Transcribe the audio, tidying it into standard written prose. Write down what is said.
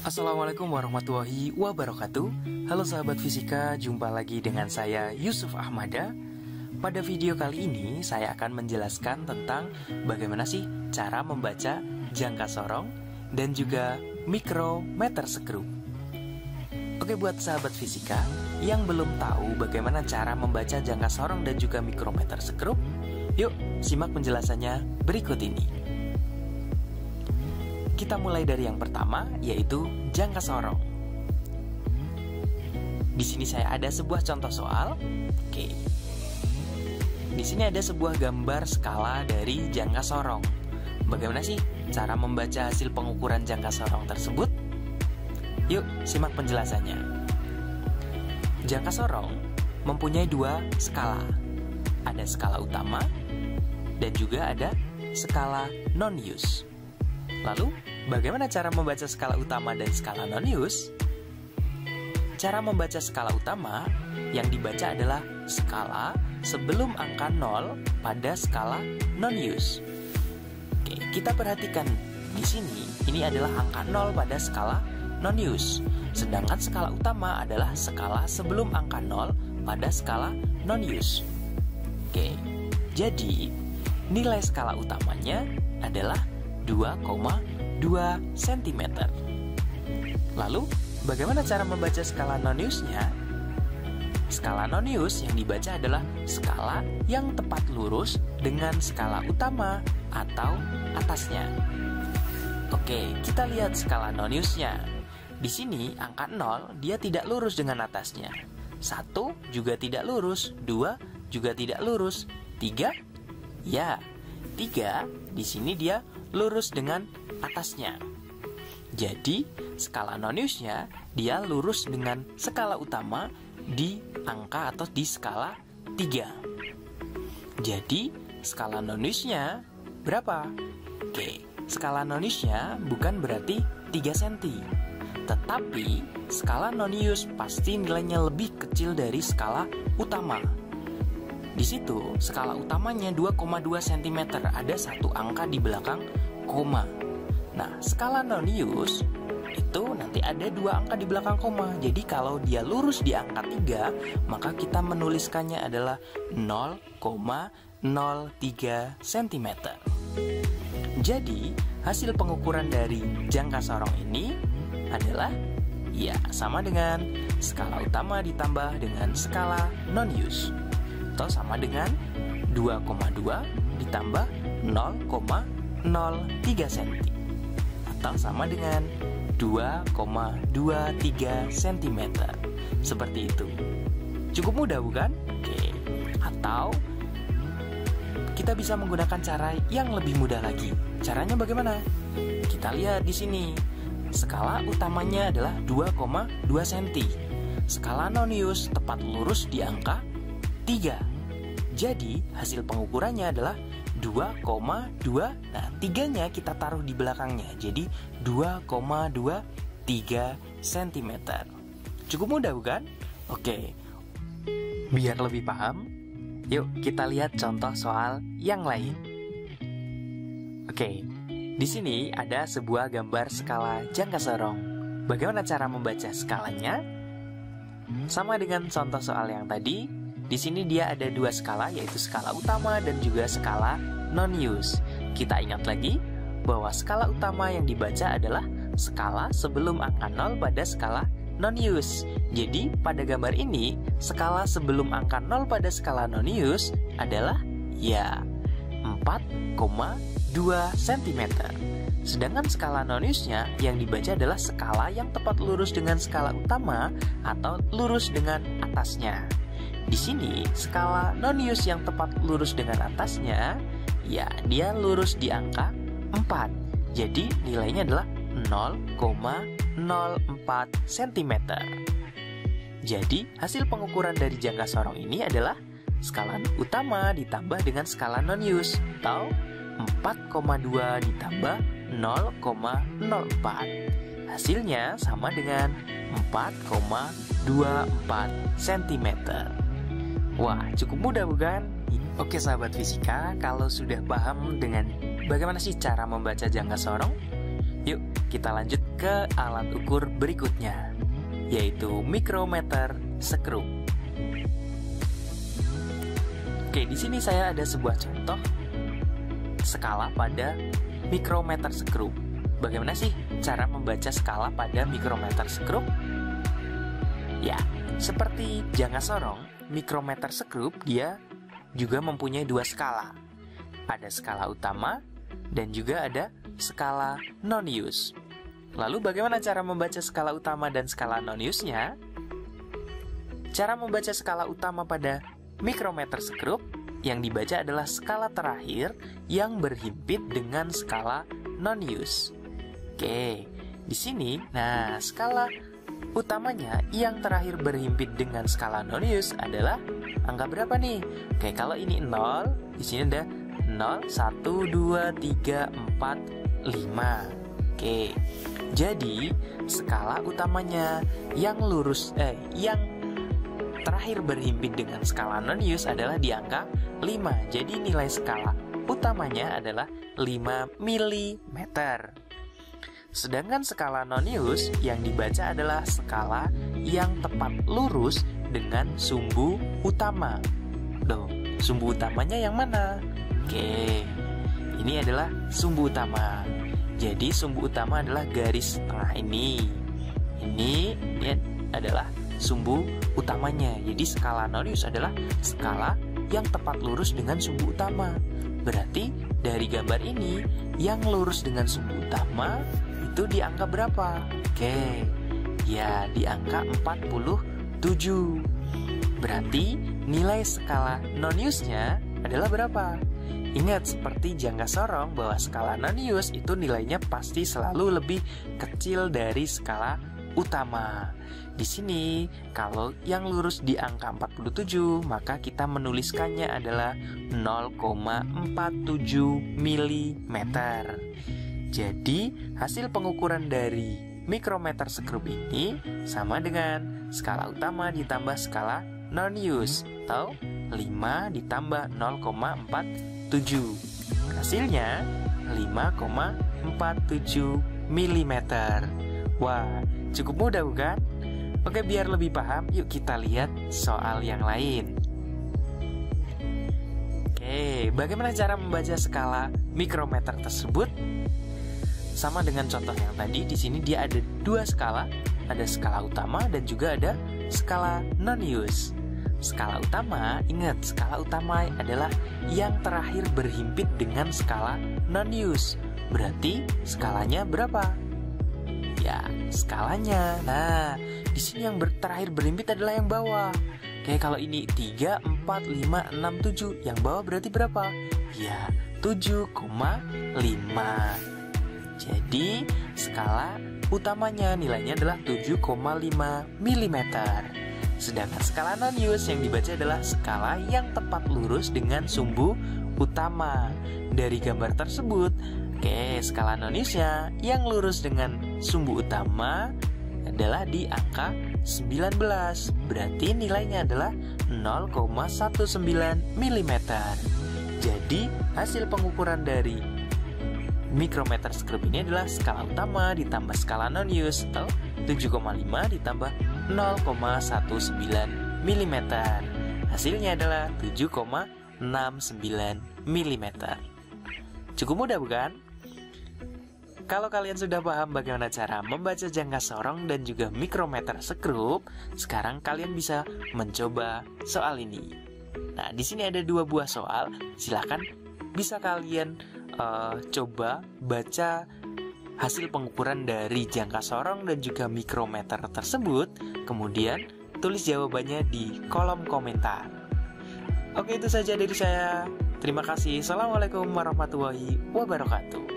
Assalamualaikum warahmatullahi wabarakatuh. Halo sahabat fisika, jumpa lagi dengan saya Yusuf Ahmada. Pada video kali ini saya akan menjelaskan tentang bagaimana sih cara membaca jangka sorong dan juga mikrometer skru. Oke, buat sahabat fisika yang belum tahu bagaimana cara membaca jangka sorong dan juga mikrometer skru, yuk simak penjelasannya berikut ini. Kita mulai dari yang pertama, yaitu jangka sorong. Di sini saya ada sebuah contoh soal. Oke. Di sini ada sebuah gambar skala dari jangka sorong. Bagaimana sih cara membaca hasil pengukuran jangka sorong tersebut? Yuk, simak penjelasannya. Jangka sorong mempunyai dua skala. Ada skala utama dan juga ada skala non-use. Lalu, bagaimana cara membaca skala utama dan skala non-use? Cara membaca skala utama yang dibaca adalah skala sebelum angka 0 pada skala non-use. Oke, kita perhatikan di sini, ini adalah angka 0 pada skala non-use. Sedangkan skala utama adalah skala sebelum angka 0 pada skala non-use. Oke, jadi nilai skala utamanya adalah 2,2 cm. Lalu, bagaimana cara membaca skala non-use-nya? Skala non-use yang dibaca adalah skala yang tepat lurus dengan skala utama atau atasnya. Oke, kita lihat skala non-use-nya. Di sini, angka 0 dia tidak lurus dengan atasnya. 1 juga tidak lurus, 2 juga tidak lurus, 3 ya. 3 di sini dia lurus dengan atasnya. Jadi, skala non-use-nya dia lurus dengan skala utama di angka atau di skala 3. Jadi, skala non-use-nya berapa? Oke, skala non-use-nya bukan berarti 3 cm. Tetapi, skala non-use pasti nilainya lebih kecil dari skala utama. Di situ, skala utamanya 2,2 cm, ada satu angka di belakang koma. Nah, skala non-use itu nanti ada dua angka di belakang koma. Jadi kalau dia lurus di angka 3, maka kita menuliskannya adalah 0,03 cm. Jadi, hasil pengukuran dari jangka sorong ini adalah ya sama dengan skala utama ditambah dengan skala non-use. Atau sama dengan 2,2 ditambah 0,03 cm. Atau sama dengan 2,23 cm. Seperti itu. Cukup mudah bukan? Oke. Atau kita bisa menggunakan cara yang lebih mudah lagi. Caranya bagaimana? Kita lihat di sini. Skala utamanya adalah 2,2 cm. Skala non-use tepat lurus di angka 3. Jadi hasil pengukurannya adalah 2,2. Nah, 3-nya kita taruh di belakangnya. Jadi 2,23 cm. Cukup mudah bukan? Oke. Biar lebih paham, yuk kita lihat contoh soal yang lain. Oke. Di sini ada sebuah gambar skala jangka sorong. Bagaimana cara membaca skalanya? Sama dengan contoh soal yang tadi. Di sini dia ada dua skala, yaitu skala utama dan juga skala non-use. Kita ingat lagi bahwa skala utama yang dibaca adalah skala sebelum angka 0 pada skala non-use. Jadi pada gambar ini, skala sebelum angka 0 pada skala non-use adalah ya 4,2 cm. Sedangkan skala non-use-nya yang dibaca adalah skala yang tepat lurus dengan skala utama atau lurus dengan atasnya. Di sini, skala non-use yang tepat lurus dengan atasnya, ya dia lurus di angka 4. Jadi nilainya adalah 0,04 cm. Jadi hasil pengukuran dari jangka sorong ini adalah skala utama ditambah dengan skala non-use, atau 4,2 ditambah 0,04. Hasilnya sama dengan 4,24 cm. Wah, cukup mudah bukan? Oke sahabat fisika, kalau sudah paham dengan bagaimana sih cara membaca jangka sorong, yuk kita lanjut ke alat ukur berikutnya, yaitu mikrometer sekrup. Oke, di sini saya ada sebuah contoh skala pada mikrometer sekrup. Bagaimana sih cara membaca skala pada mikrometer sekrup? Ya, seperti jangka sorong, mikrometer sekrup dia juga mempunyai dua skala. Ada skala utama dan juga ada skala non-use. Lalu bagaimana cara membaca skala utama dan skala non-use-nya? Cara membaca skala utama pada mikrometer sekrup yang dibaca adalah skala terakhir yang berhimpit dengan skala non-use. Oke, di sini, nah skala utamanya yang terakhir berhimpit dengan skala non-use adalah angka berapa nih? Oke, kalau ini 0, di sini ada 0, 1, 2, 3, 4, 5. Oke, jadi skala utamanya yang yang terakhir berhimpit dengan skala non-use adalah di angka 5. Jadi nilai skala utamanya adalah 5 mm. Sedangkan skala non-use yang dibaca adalah skala yang tepat lurus dengan sumbu utama. Loh, sumbu utamanya yang mana? Oke, ini adalah sumbu utama. Jadi sumbu utama adalah garis tengah ini. Ini adalah sumbu utamanya. Jadi skala non-use adalah skala yang tepat lurus dengan sumbu utama. Berarti dari gambar ini yang lurus dengan sumbu utama itu di angka berapa? Oke, ya di angka 47. Berarti nilai skala non-use-nya adalah berapa? Ingat, seperti jangka sorong bahwa skala non-use itu nilainya pasti selalu lebih kecil dari skala utama. Di sini, kalau yang lurus di angka 47, maka kita menuliskannya adalah 0,47 mm. Jadi, hasil pengukuran dari mikrometer sekrup ini sama dengan skala utama ditambah skala non-use, atau 5 ditambah 0,47. Hasilnya 5,47 mm. Wah, cukup mudah bukan? Oke, biar lebih paham, yuk kita lihat soal yang lain. Oke, bagaimana cara membaca skala mikrometer tersebut? Sama dengan contoh yang tadi, di sini dia ada dua skala, ada skala utama dan juga ada skala non-use. Skala utama, ingat, skala utama adalah yang terakhir berhimpit dengan skala non-use. Berarti skalanya berapa? Ya, skalanya. Nah, di sini yang terakhir berhimpit adalah yang bawah. Oke, kalau ini 3, 4, 5, 6, 7. Yang bawah berarti berapa? Ya, 7,5. Jadi, skala utamanya nilainya adalah 7,5 mm. Sedangkan skala non-use yang dibaca adalah skala yang tepat lurus dengan sumbu utama. Dari gambar tersebut, oke, skala non-use-nya yang lurus dengan sumbu utama adalah di angka 19. Berarti nilainya adalah 0,19 mm. Jadi hasil pengukuran dari mikrometer sekrup ini adalah skala utama ditambah skala non-use, atau 7,5 ditambah 0,19 mm. Hasilnya adalah 7,69 mm. Cukup mudah bukan? Kalau kalian sudah paham bagaimana cara membaca jangka sorong dan juga mikrometer sekrup, sekarang kalian bisa mencoba soal ini. Nah, di sini ada dua buah soal. Silakan bisa kalian coba baca hasil pengukuran dari jangka sorong dan juga mikrometer tersebut. Kemudian tulis jawabannya di kolom komentar. Oke, itu saja dari saya. Terima kasih. Assalamualaikum warahmatullahi wabarakatuh.